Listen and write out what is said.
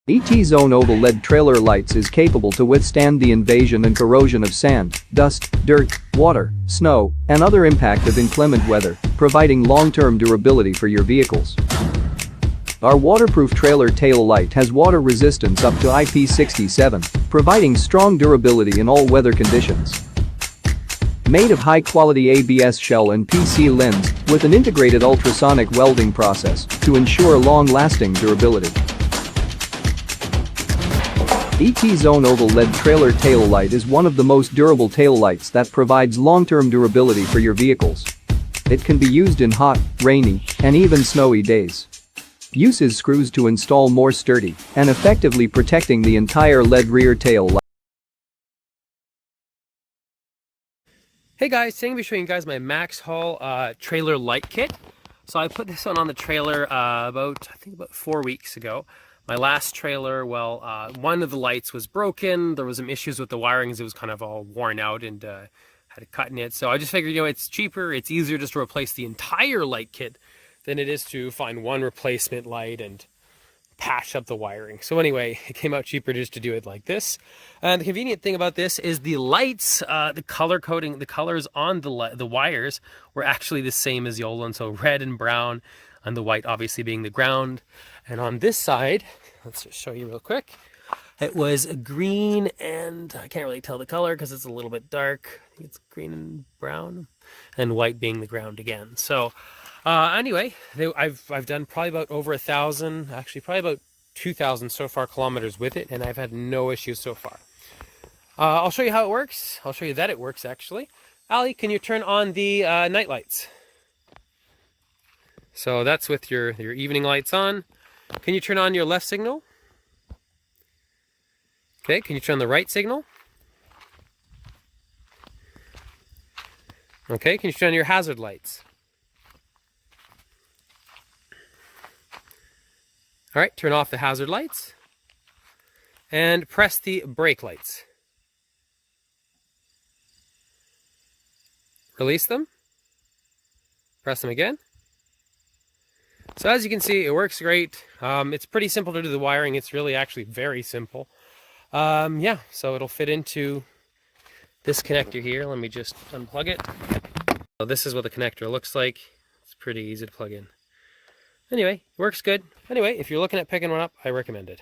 ET-Zone oval LED trailer lights is capable to withstand the invasion and corrosion of sand, dust, dirt, water, snow, and other impact of inclement weather, providing long-term durability for your vehicles. Our waterproof trailer tail light has water resistance up to IP67, providing strong durability in all weather conditions. Made of high-quality ABS shell and PC lens with an integrated ultrasonic welding process to ensure long-lasting durability. ET-Zone oval LED trailer tail light is one of the most durable tail lights that provides long-term durability for your vehicles. It can be used in hot, rainy, and even snowy days. Uses screws to install more sturdy and effectively protecting the entire LED rear tail light. Hey guys, today I'm going to be showing you guys my Max Haul trailer light kit. So I put this one on the trailer about 4 weeks ago. My last trailer, one of the lights was broken. There was some issues with the wiring as it was kind of all worn out and had a cut in it. So I just figured, it's cheaper, it's easier just to replace the entire light kit than it is to find one replacement light and patch up the wiring. So anyway, it came out cheaper just to do it like this. And the convenient thing about this is the lights, the color coding, the colors on the wires were actually the same as the old one. So red and brown, and the white obviously being the ground. And on this side, let's just show you real quick. It was green and I can't really tell the color because it's a little bit dark. I think it's green and brown, and white being the ground again. So anyway, I've done probably about over 1,000, actually probably about 2,000 so far kilometers with it, and I've had no issues so far. I'll show you how it works. I'll show you that it works actually. Ali, can you turn on the night lights? So that's with your evening lights on. Can you turn on your left signal? Okay, can you turn on the right signal? Okay, can you turn on your hazard lights? All right, turn off the hazard lights and press the brake lights. Release them. Press them again. So as you can see, it works great. It's pretty simple to do the wiring. It's really actually very simple. Yeah, so it'll fit into this connector here. Let me just unplug it. So this is what the connector looks like. It's pretty easy to plug in. Anyway, it works good. Anyway, if you're looking at picking one up, I recommend it.